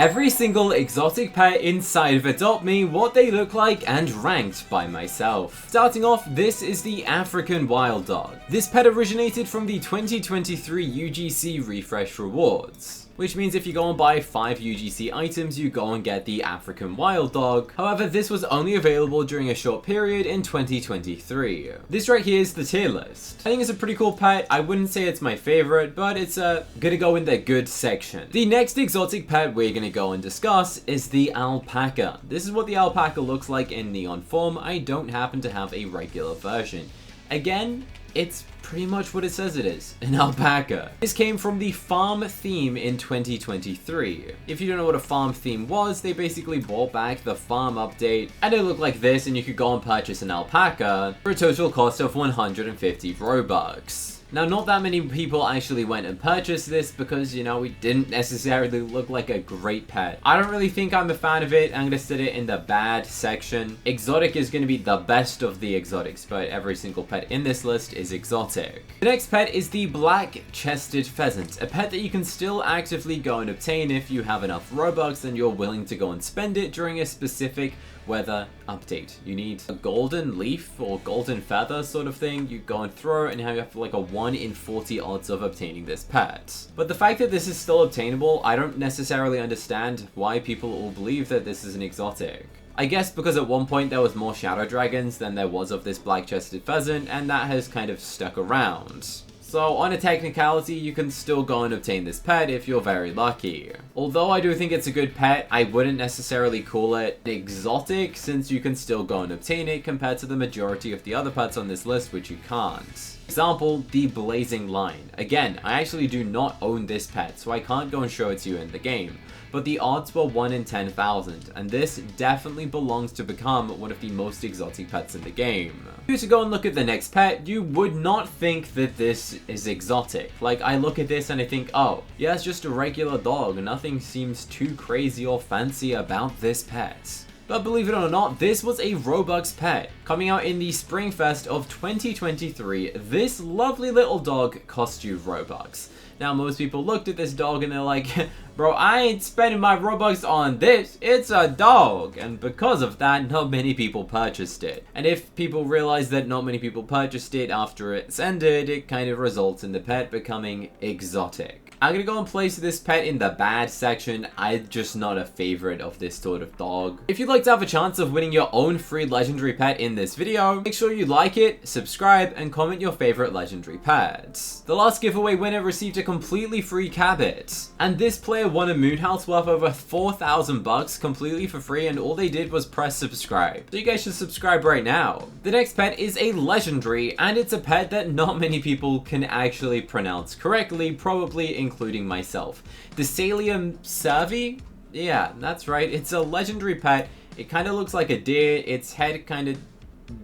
every single exotic pet inside of Adopt Me, what they look like, and ranked by myself. Starting off, this is the African wild dog. This pet originated from the 2023 UGC refresh rewards, which means if you go and buy 5 UGC items, you go and get the African wild dog. However, this was only available during a short period in 2023. This right here is the tier list. I think it's a pretty cool pet. I wouldn't say it's my favorite, but it's gonna go in the good section. The next exotic pet we're gonna go and discuss is the alpaca. This is what the alpaca looks like in neon form. I don't happen to have a regular version. Again, it's pretty much what it says it is, an alpaca. This came from the farm theme in 2023. If you don't know what a farm theme was, they basically brought back the farm update, and it looked like this, and you could go and purchase an alpaca for a total cost of 150 robux. Now, not that many people actually went and purchased this because, you know, we didn't necessarily look like a great pet. I don't really think I'm a fan of it. I'm going to sit it in the bad section. Exotic is going to be the best of the exotics, but every single pet in this list is exotic. The next pet is the black-chested pheasant, a pet that you can still actively go and obtain if you have enough Robux and you're willing to go and spend it during a specific weather update. You need a golden leaf or golden feather sort of thing. You go and throw it and you have like a 1 in 40 odds of obtaining this pet. But the fact that this is still obtainable, I don't necessarily understand why people all believe that this is an exotic. I guess because at one point there was more shadow dragons than there was of this black-chested pheasant, and that has kind of stuck around. So on a technicality, you can still go and obtain this pet if you're very lucky. Although I do think it's a good pet, I wouldn't necessarily call it exotic since you can still go and obtain it compared to the majority of the other pets on this list, which you can't. Example, the blazing lion. Again, I actually do not own this pet, so I can't go and show it to you in the game. But the odds were 1 in 10,000, and this definitely belongs to become one of the most exotic pets in the game. If you were to go and look at the next pet, you would not think that this is exotic. Like, I look at this and I think, oh, yeah, it's just a regular dog. Nothing seems too crazy or fancy about this pet. But believe it or not, this was a Robux pet. Coming out in the Springfest of 2023, this lovely little dog cost you Robux. Now, most people looked at this dog and they're like, bro, I ain't spending my Robux on this, it's a dog. And because of that, not many people purchased it. And if people realize that not many people purchased it after it's ended, it kind of results in the pet becoming exotic. I'm gonna go and place this pet in the bad section. I'm just not a favorite of this sort of dog. If you'd like to have a chance of winning your own free legendary pet in this video, make sure you like it, subscribe, and comment your favorite legendary pets. The last giveaway winner received a completely free cabbit, and this player won a moon house worth over 4,000 bucks completely for free, and all they did was press subscribe. So you guys should subscribe right now. The next pet is a legendary, and it's a pet that not many people can actually pronounce correctly, probably including myself. The Salium Cervi? Yeah, that's right. It's a legendary pet. It kind of looks like a deer. Its head kind of...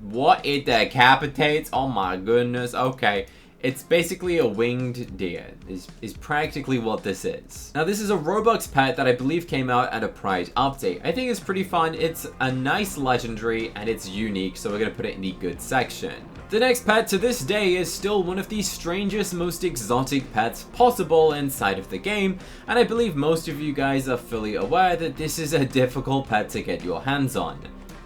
What? It decapitates? Oh my goodness. Okay. It's basically a winged deer, is practically what this is. Now, this is a Robux pet that I believe came out at a Pride update. I think it's pretty fun. It's a nice legendary, and it's unique, so we're going to put it in the good section. The next pet to this day is still one of the strangest, most exotic pets possible inside of the game, and I believe most of you guys are fully aware that this is a difficult pet to get your hands on.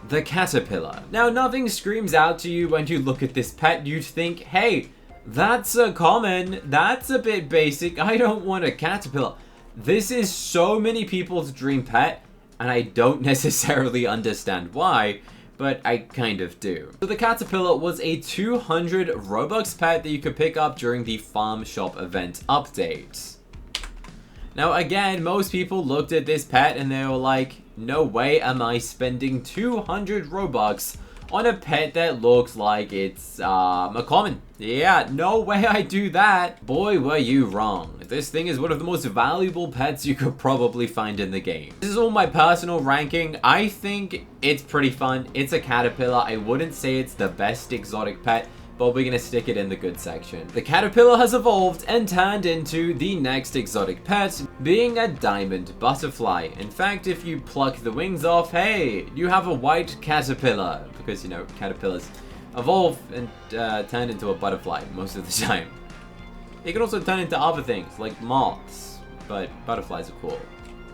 The caterpillar. Now, nothing screams out to you when you look at this pet. You'd think, hey, that's a common, that's a bit basic, I don't want a caterpillar. This is so many people's dream pet, and I don't necessarily understand why, but I kind of do. So the caterpillar was a 200 Robux pet that you could pick up during the farm shop event update. Now again, most people looked at this pet and they were like, no way am I spending 200 Robux on a pet that looks like it's a common. Yeah, no way I do that. Boy, were you wrong. This thing is one of the most valuable pets you could probably find in the game. This is all my personal ranking. I think it's pretty fun. It's a caterpillar. I wouldn't say it's the best exotic pet, but we're gonna stick it in the good section. The caterpillar has evolved and turned into the next exotic pet, being a diamond butterfly. In fact, if you pluck the wings off, hey, you have a white caterpillar, because, you know, caterpillars evolve and turn into a butterfly most of the time. It can also turn into other things, like moths, but butterflies are cool.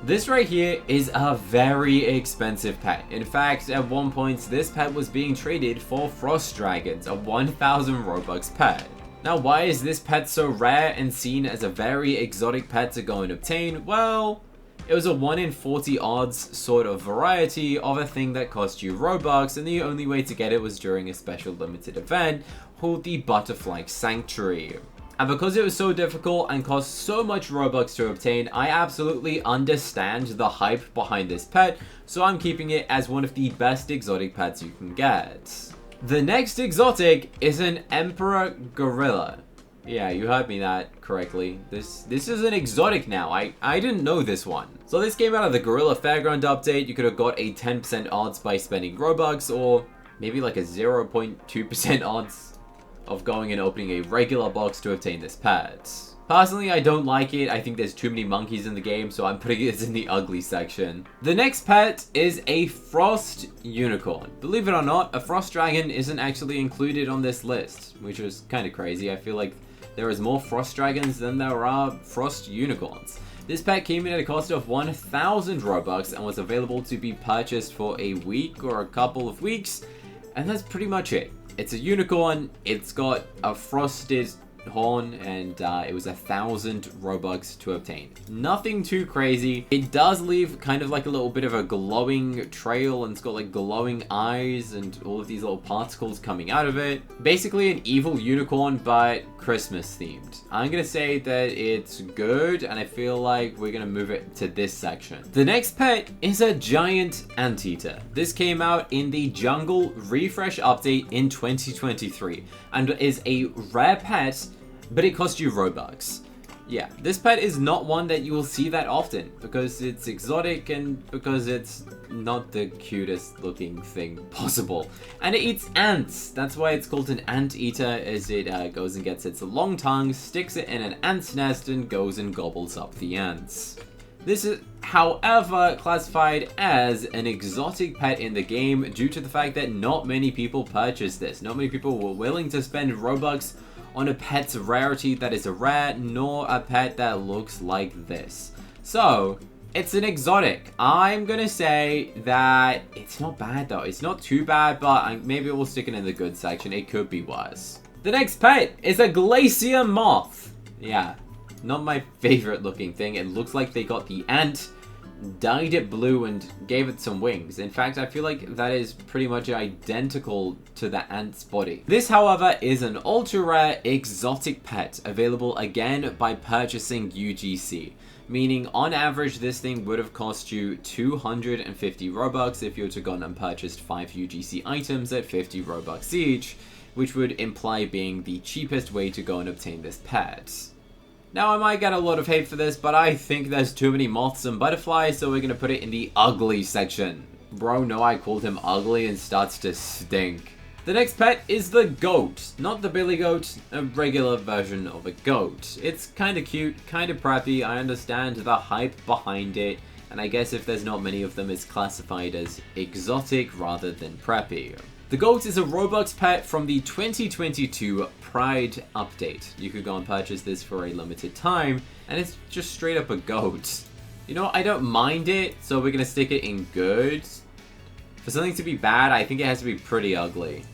This right here is a very expensive pet. In fact, at one point, this pet was being traded for frost dragons, a 1,000 Robux pet. Now, why is this pet so rare and seen as a very exotic pet to go and obtain? Well, it was a 1 in 40 odds sort of variety of a thing that cost you Robux, and the only way to get it was during a special limited event called the Butterfly Sanctuary. And because it was so difficult and cost so much Robux to obtain, I absolutely understand the hype behind this pet, so I'm keeping it as one of the best exotic pets you can get. The next exotic is an Emperor Gorilla. Yeah, you heard me that correctly. This is an exotic now. I didn't know this one. So this came out of the Gorilla Fairground update. You could have got a 10% odds by spending Robux, or maybe like a 0.2% odds of going and opening a regular box to obtain this pet. Personally, I don't like it. I think there's too many monkeys in the game, so I'm putting it in the ugly section. The next pet is a Frost Unicorn. Believe it or not, a Frost Dragon isn't actually included on this list, which is kind of crazy. I feel like there is more Frost Dragons than there are Frost Unicorns. This pet came in at a cost of 1,000 Robux and was available to be purchased for a week or a couple of weeks, and that's pretty much it. It's a unicorn, it's got a frosted horn, and it was 1,000 Robux to obtain. Nothing too crazy. It does leave kind of like a little bit of a glowing trail, and it's got like glowing eyes and all of these little particles coming out of it. Basically an evil unicorn, but Christmas themed. I'm gonna say that it's good, and I feel like we're gonna move it to this section. The next pet is a giant anteater. This came out in the Jungle Refresh update in 2023 and is a rare pet, but it costs you Robux. Yeah, this pet is not one that you will see that often because it's exotic and because it's not the cutest looking thing possible. And it eats ants. That's why it's called an anteater, as it goes and gets its long tongue, sticks it in an ant's nest, and goes and gobbles up the ants. This is, however, classified as an exotic pet in the game due to the fact that not many people purchased this. Not many people were willing to spend Robux on a pet's rarity that is a rare, nor a pet that looks like this. So, it's an exotic. I'm gonna say that it's not bad though. It's not too bad, but maybe we'll stick it in the good section. It could be worse. The next pet is a glacier moth. Yeah, not my favorite looking thing. It looks like they got the ant, dyed it blue, and gave it some wings. In fact, I feel like that is pretty much identical to the ant's body. This, however, is an ultra rare exotic pet available again by purchasing UGC. Meaning, on average, this thing would have cost you 250 Robux if you were to go and purchased 5 UGC items at 50 Robux each, which would imply being the cheapest way to go and obtain this pet. Now, I might get a lot of hate for this, but I think there's too many moths and butterflies, so we're gonna put it in the ugly section. Bro, no, I called him ugly and starts to stink. The next pet is the goat. Not the billy goat, a regular version of a goat. It's kinda cute, kinda preppy. I understand the hype behind it, and I guess if there's not many of them, it's classified as exotic rather than preppy. The goat is a Robux pet from the 2022 Pride update. You could go and purchase this for a limited time, and it's just straight up a goat. You know, I don't mind it, so we're gonna stick it in good. For something to be bad, I think it has to be pretty ugly.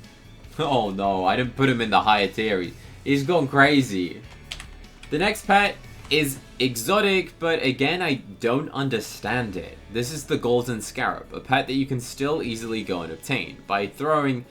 Oh no, I didn't put him in the higher tier. He's gone crazy. The next pet is exotic, but again, I don't understand it. This is the golden scarab, a pet that you can still easily go and obtain by throwing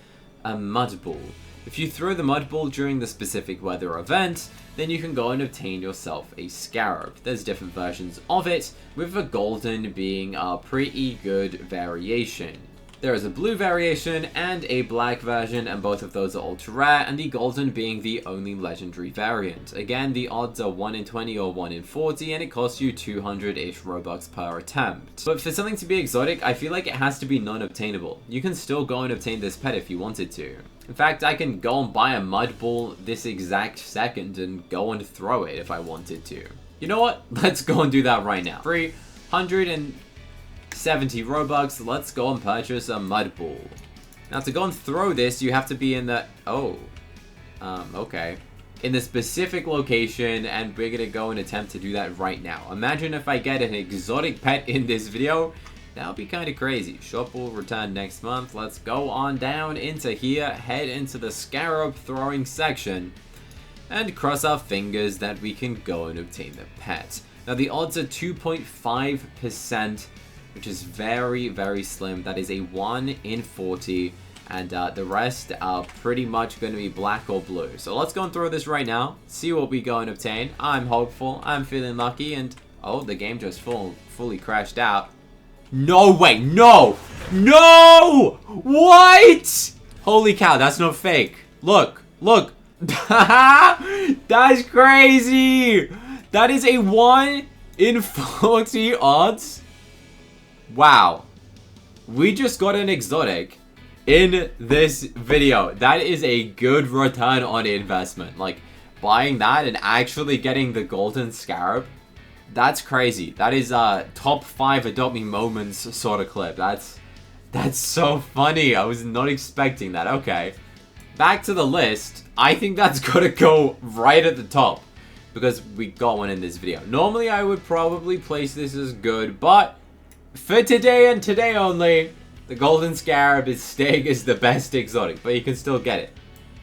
a mud ball. If you throw the mud ball during the specific weather event, then you can go and obtain yourself a scarab. There's different versions of it, with the golden being a pretty good variation. There is a blue variation and a black version, and both of those are ultra rare, and the golden being the only legendary variant. Again, the odds are 1 in 20 or 1 in 40, and it costs you 200-ish Robux per attempt. But for something to be exotic, I feel like it has to be non-obtainable. You can still go and obtain this pet if you wanted to. In fact, I can go and buy a mud ball this exact second and go and throw it if I wanted to. You know what? Let's go and do that right now. 370 Robux, let's go and purchase a mud ball. Now to go and throw this, you have to be in the... Oh. Okay. in the specific location, and we're gonna go and attempt to do that right now. Imagine if I get an exotic pet in this video. That would be kind of crazy. Shop will return next month. Let's go on down into here, head into the scarab throwing section, and cross our fingers that we can go and obtain the pet. Now the odds are 2.5%, which is very, very slim. That is a 1 in 40, and the rest are pretty much going to be black or blue. So let's go and throw this right now, see what we go and obtain. I'm hopeful, I'm feeling lucky, and oh, the game just fully crashed out. No way, no! No! What? Holy cow, that's not fake. Look, look. That's crazy. That is a 1 in 40 odds. Wow. We just got an exotic in this video. That is a good return on investment. Like, buying that and actually getting the golden scarab. That's crazy. That is a top 5 adopt me moments sort of clip. That's so funny. I was not expecting that. Okay. Back to the list. I think that's gotta go right at the top, because we got one in this video. Normally I would probably place this as good, but for today and today only, the golden scarab is staying as the best exotic, but you can still get it.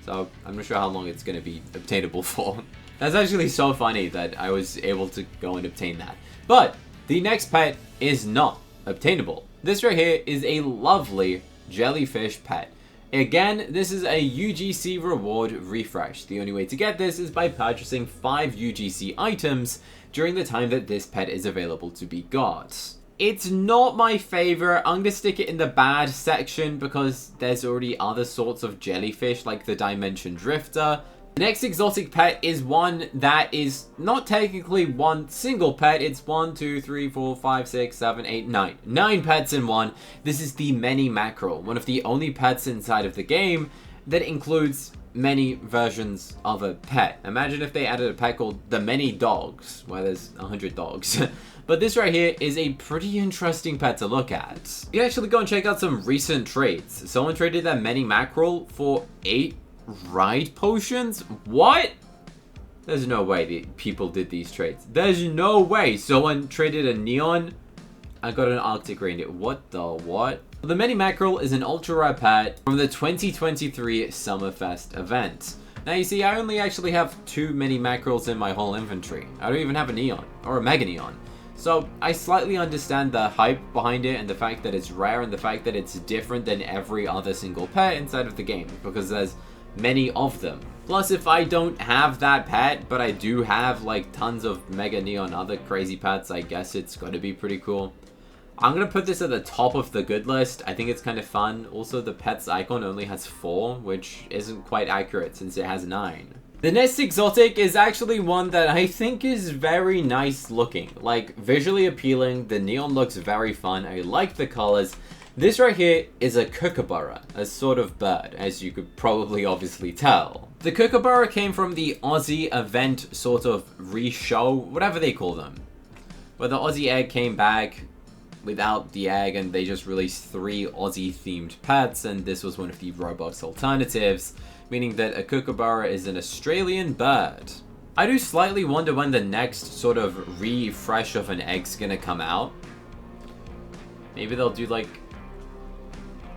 So I'm not sure how long it's gonna be obtainable for. That's actually so funny that I was able to go and obtain that. But the next pet is not obtainable. This right here is a lovely jellyfish pet. Again, this is a UGC reward refresh. The only way to get this is by purchasing 5 UGC items during the time that this pet is available to be got. It's not my favorite. I'm gonna stick it in the bad section because there's already other sorts of jellyfish like the Dimension Drifter. The next exotic pet is one that is not technically one single pet. It's 1, 2, 3, 4, 5, 6, 7, 8, 9. 9 pets in one. This is the many mackerel, one of the only pets inside of the game that includes many versions of a pet. Imagine if they added a pet called the many dogs, where there's 100 dogs. But this right here is a pretty interesting pet to look at. You can actually go and check out some recent trades. Someone traded that many mackerel for 8 ride potions? What? There's no way that people did these trades. There's no way someone traded a neon. I got an arctic reindeer. What the what? The mini mackerel is an ultra rare pet from the 2023 Summerfest event. Now you see, I only actually have 2 mini mackerels in my whole inventory. I don't even have a neon or a mega neon. So I slightly understand the hype behind it and the fact that it's rare and the fact that it's different than every other single pet inside of the game, because there's many of them. Plus, if I don't have that pet, but I do have like tons of mega neon other crazy pets, I guess it's gonna be pretty cool. I'm gonna put this at the top of the good list. I think it's kind of fun. Also, the pets icon only has 4, which isn't quite accurate since it has 9. The next exotic is actually one that I think is very nice looking, like visually appealing. The neon looks very fun. I like the colors. This right here is a kookaburra, a sort of bird, as you could probably obviously tell. The kookaburra came from the Aussie event sort of re-show, whatever they call them, where the Aussie egg came back without the egg and they just released 3 Aussie themed pets, and this was one of the Roblox alternatives, meaning that a kookaburra is an Australian bird. I do slightly wonder when the next sort of refresh of an egg's gonna come out. Maybe they'll do like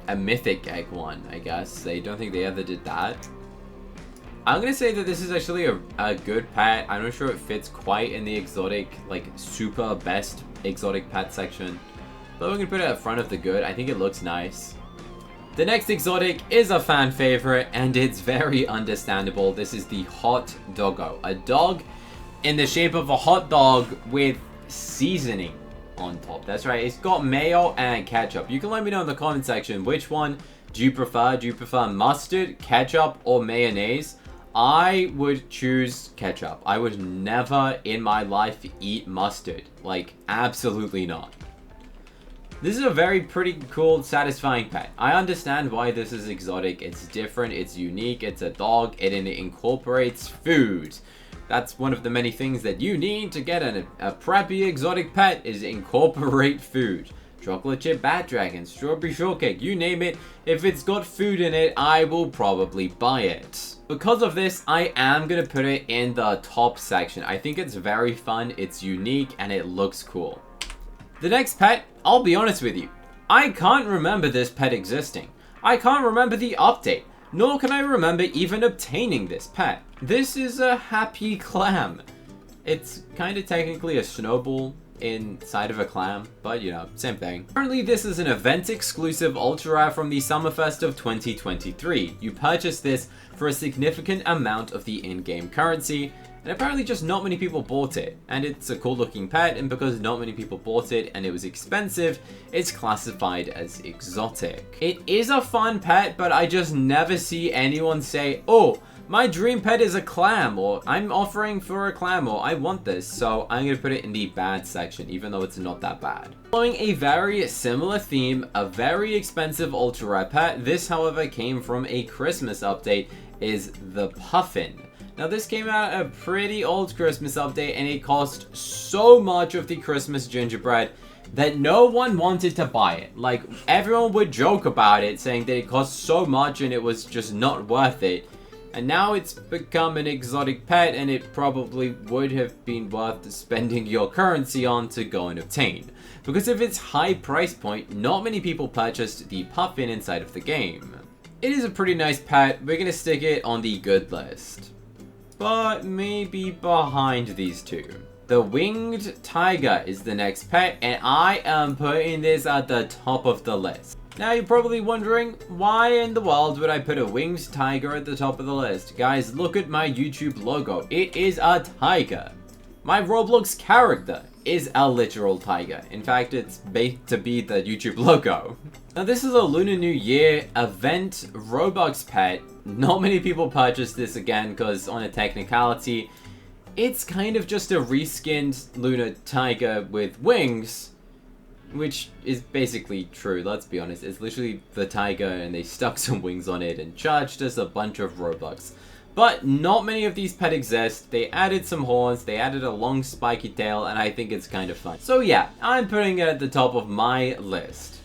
a mythic egg one, I guess. I don't think they ever did that. I'm gonna say that this is actually a good pet. I'm not sure it fits quite in the exotic, like super best exotic pet section, but we're gonna put it at front of the good. I think it looks nice. The next exotic is a fan favorite, and it's very understandable. This is the hot doggo, a dog in the shape of a hot dog with seasoning on top. That's right, it's got mayo and ketchup. You can let me know in the comment section which one do you prefer. Do you prefer mustard, ketchup, or mayonnaise? I would choose ketchup. I would never in my life eat mustard. Like, absolutely not. This is a very pretty cool, satisfying pet. I understand why this is exotic. It's different, it's unique, it's a dog, and it incorporates food. That's one of the many things that you need to get a preppy exotic pet, is incorporate food. chocolate chip bat dragon, strawberry shortcake, you name it. If it's got food in it, I will probably buy it. Because of this, I am going to put it in the top section. I think it's very fun, it's unique, and it looks cool. The next pet, I'll be honest with you, I can't remember this pet existing. I can't remember the update, nor can I remember even obtaining this pet. This is a happy clam. It's kind of technically a snowball inside of a clam, but you know, same thing. Currently, this is an event exclusive ultra rare from the Summerfest of 2023. You purchase this for a significant amount of the in-game currency, and apparently just not many people bought it. And it's a cool looking pet, and because not many people bought it and it was expensive, it's classified as exotic. It is a fun pet, but I just never see anyone say, oh, my dream pet is a clam, or I'm offering for a clam, or I want this, so I'm going to put it in the bad section, even though it's not that bad. Following a very similar theme, a very expensive ultra rare pet, this however came from a Christmas update, is the puffin. Now this came out a pretty old Christmas update, and it cost so much of the Christmas gingerbread that no one wanted to buy it. Like, everyone would joke about it, saying that it cost so much and it was just not worth it. And now it's become an exotic pet, and it probably would have been worth spending your currency on to go and obtain. Because of its high price point, not many people purchased the puffin inside of the game. It is a pretty nice pet. We're gonna stick it on the good list, but maybe behind these two. The winged tiger is the next pet, and I am putting this at the top of the list. Now you're probably wondering, why in the world would I put a winged tiger at the top of the list? Guys, look at my YouTube logo. It is a tiger. My Roblox character is a literal tiger. In fact, it's made to be the YouTube logo. Now this is a Lunar New Year event Robux pet. Not many people purchased this again because on a technicality, it's kind of just a reskinned lunar tiger with wings. Which is basically true, let's be honest. It's literally the tiger and they stuck some wings on it and charged us a bunch of Robux. But not many of these pets exist. They added some horns, they added a long spiky tail, and I think it's kind of fun. So yeah, I'm putting it at the top of my list.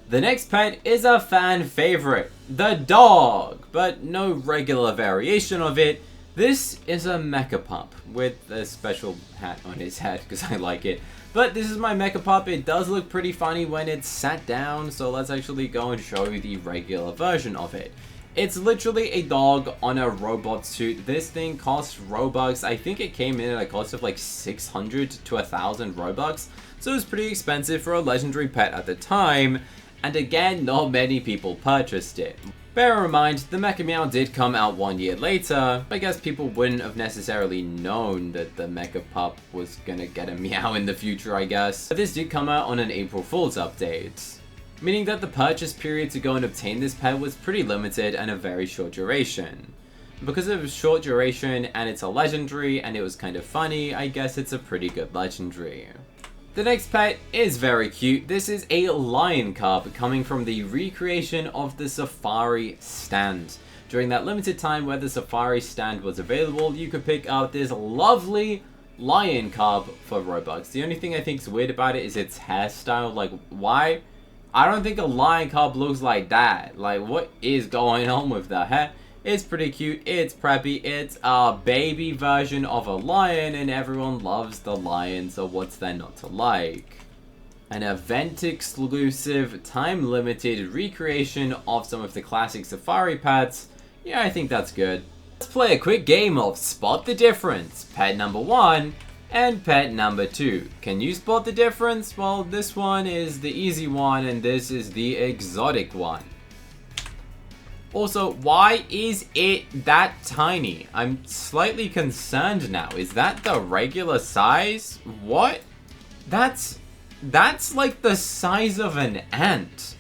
The next pet is a fan favorite, the dog, but no regular variation of it. This is a mecha pup with a special hat on his head because I like it. But this is my mecha pup. It does look pretty funny when it's sat down, so let's actually go and show you the regular version of it. It's literally a dog on a robot suit. This thing costs Robux. I think it came in at a cost of like 600 to 1,000 Robux, so it was pretty expensive for a legendary pet at the time. And again, not many people purchased it. Bear in mind, the Mecha Meow did come out 1 year later. I guess people wouldn't have necessarily known that the Mecha Pup was gonna get a meow in the future, I guess. But this did come out on an April Fool's update, meaning that the purchase period to go and obtain this pet was pretty limited and a very short duration. Because it was short duration and it's a legendary and it was kind of funny, I guess it's a pretty good legendary. The next pet is very cute. This is a lion cub coming from the recreation of the Safari stand. During that limited time where the Safari stand was available, you could pick out this lovely lion cub for Robux. The only thing I think is weird about it is its hairstyle. Like, why? I don't think a lion cub looks like that. Like, what is going on with the hair? It's pretty cute, it's preppy, it's a baby version of a lion, and everyone loves the lion, so what's there not to like? An event-exclusive, time-limited recreation of some of the classic Safari pets. Yeah, I think that's good. Let's play a quick game of Spot the Difference. Pet number 1 and pet number 2. Can you spot the difference? Well, this one is the easy one, and this is the exotic one. Also, why is it that tiny? I'm slightly concerned now. Is that the regular size? What? That's like the size of an ant.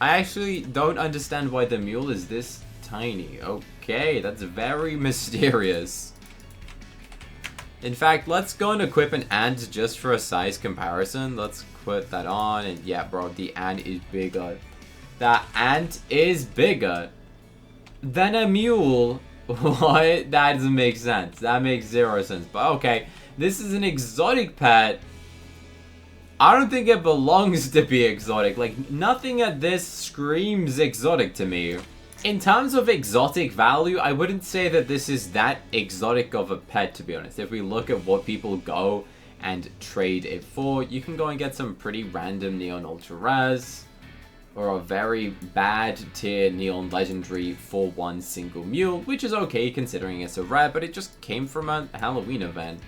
I actually don't understand why the mule is this tiny. Okay, that's very mysterious. In fact, let's go and equip an ant just for a size comparison. Let's put that on, and yeah, bro, the ant is bigger. The ant is bigger than a mule. What? That doesn't make sense. That makes zero sense. But okay, this is an exotic pet. I don't think it belongs to be exotic. Like, nothing at this screams exotic to me. In terms of exotic value, I wouldn't say that this is that exotic of a pet, to be honest. If we look at what people go and trade it for, you can go and get some pretty random Neon Ultra Rares, or a very bad tier Neon Legendary for one single Mule, which is okay considering it's a rare, but it just came from a Halloween event.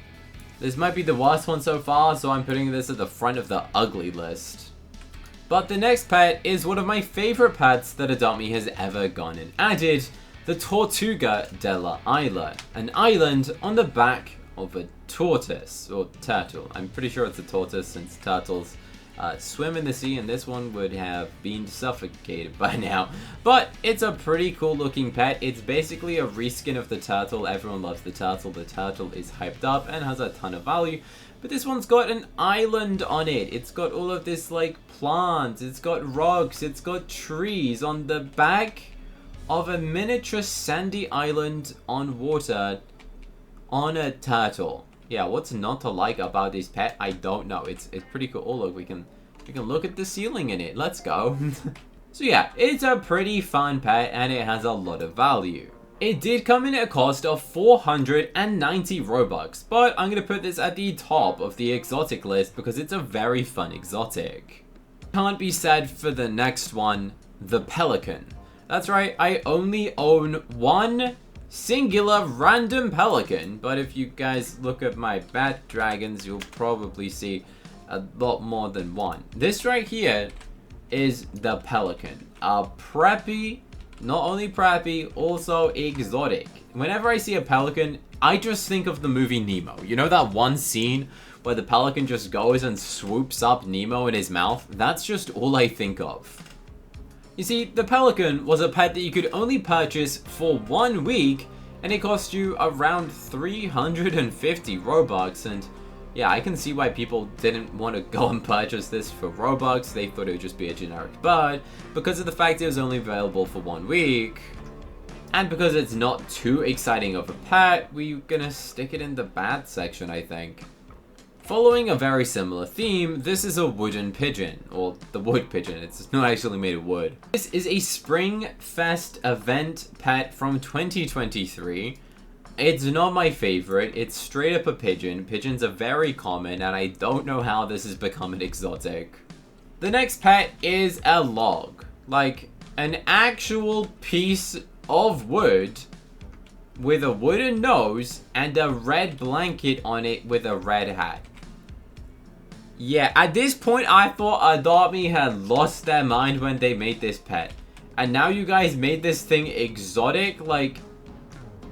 This might be the worst one so far, so I'm putting this at the front of the ugly list. But the next pet is one of my favorite pets that Adopt Me has ever gone and added, the Tortuga della Isla, an island on the back of a tortoise, or turtle. I'm pretty sure it's a tortoise since turtles swim in the sea, and this one would have been suffocated by now. But it's a pretty cool looking pet. It's basically a reskin of the turtle. Everyone loves the turtle. The turtle is hyped up and has a ton of value. But this one's got an island on it. It's got all of this like plants. It's got rocks. It's got trees on the back of a miniature sandy island on water on a turtle. Yeah, what's not to like about this pet? I don't know. It's pretty cool. Oh look, we can look at the ceiling in it. Let's go. So yeah, it's a pretty fun pet and it has a lot of value. It did come in at a cost of 490 Robux, but I'm going to put this at the top of the exotic list because it's a very fun exotic. Can't be said for the next one, the pelican. That's right, I only own one singular random pelican, but if you guys look at my bat dragons, you'll probably see a lot more than one. This right here is the pelican. A preppy, not only preppy, also exotic. Whenever I see a pelican, I just think of the movie Nemo. You know that one scene where the pelican just goes and swoops up Nemo in his mouth? That's just all I think of. You see, the pelican was a pet that you could only purchase for 1 week, and it cost you around 350 Robux, and yeah, I can see why people didn't want to go and purchase this for Robux. They thought it would just be a generic bird, because of the fact it was only available for 1 week. And because it's not too exciting of a pet, we're gonna stick it in the bad section, I think. Following a very similar theme, this is a wooden pigeon, or the wood pigeon. It's not actually made of wood. This is a Spring Fest event pet from 2023. It's not my favorite. It's straight up a pigeon. Pigeons are very common, and I don't know how this has become an exotic. The next pet is a log. Like, an actual piece of wood with a wooden nose and a red blanket on it with a red hat. Yeah, at this point, I thought Adopt Me had lost their mind when they made this pet. And now you guys made this thing exotic? Like,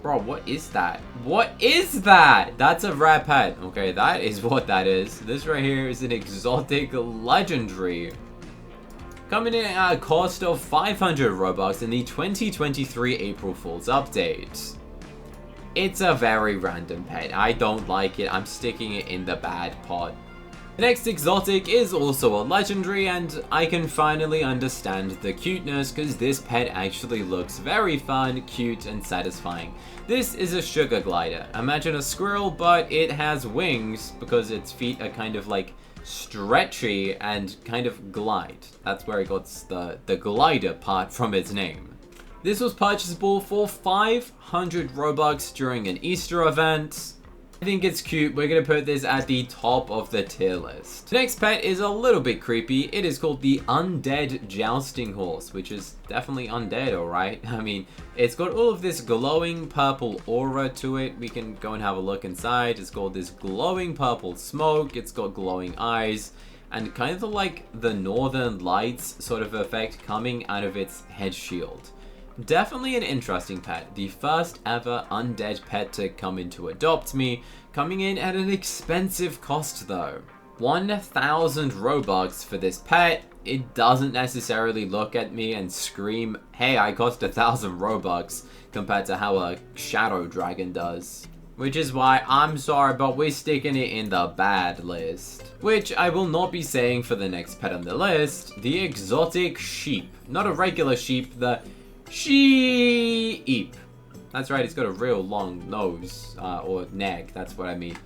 bro, what is that? What is that? That's a rare pet. Okay, that is what that is. This right here is an exotic legendary. Coming in at a cost of 500 Robux in the 2023 April Fool's update. It's a very random pet. I don't like it. I'm sticking it in the bad pot. The next exotic is also a legendary, and I can finally understand the cuteness because this pet actually looks very fun, cute, and satisfying. This is a sugar glider. Imagine a squirrel, but it has wings because its feet are kind of like stretchy and kind of glide. That's where it got the glider part from its name. This was purchasable for 500 Robux during an Easter event. I think it's cute. We're going to put this at the top of the tier list. The next pet is a little bit creepy. It is called the Undead Jousting Horse, which is definitely undead, alright? I mean, it's got all of this glowing purple aura to it. We can go and have a look inside. It's got this glowing purple smoke. It's got glowing eyes and kind of like the northern lights sort of effect coming out of its head shield. Definitely an interesting pet. The first ever undead pet to come into Adopt Me, coming in at an expensive cost though. 1,000 Robux for this pet. It doesn't necessarily look at me and scream, hey, I cost 1,000 Robux compared to how a shadow dragon does. Which is why I'm sorry, but we're sticking it in the bad list. Which I will not be saying for the next pet on the list, the exotic sheep. Not a regular sheep, the sheep. That's right, it's got a real long nose, or neck, that's what I mean.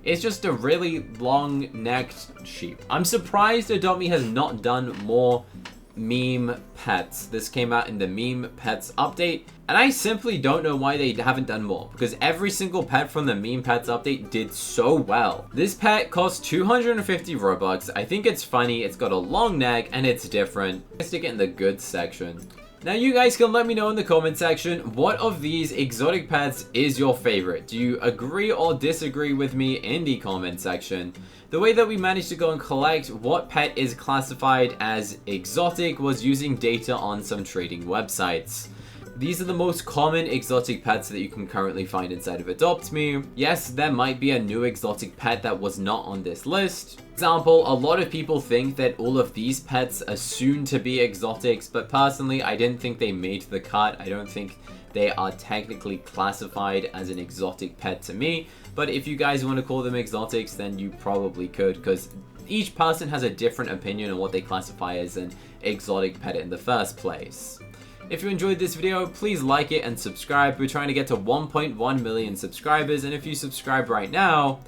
It's just a really long-necked sheep. I'm surprised Adopt Me has not done more meme pets. This came out in the meme pets update, and I simply don't know why they haven't done more, because every single pet from the meme pets update did so well. This pet costs 250 Robux. I think it's funny, it's got a long neck, and it's different. I stick it in the good section. Now you guys can let me know in the comment section, what of these exotic pets is your favorite? Do you agree or disagree with me in the comment section? The way that we managed to go and collect what pet is classified as exotic was using data on some trading websites. These are the most common exotic pets that you can currently find inside of Adopt Me. Yes, there might be a new exotic pet that was not on this list. For example, a lot of people think that all of these pets are soon to be exotics, but personally, I didn't think they made the cut. I don't think they are technically classified as an exotic pet to me, but if you guys want to call them exotics, then you probably could, because each person has a different opinion on what they classify as an exotic pet in the first place. If you enjoyed this video, please like it and subscribe. We're trying to get to 1.1 million subscribers, and if you subscribe right now,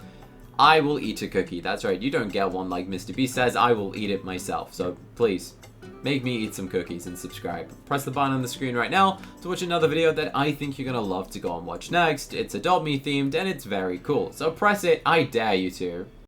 I will eat a cookie. That's right, you don't get one like Mr. Beast says, I will eat it myself. So please, make me eat some cookies and subscribe. Press the button on the screen right now to watch another video that I think you're gonna love to go and watch next. It's Adopt Me themed and it's very cool. So press it, I dare you to.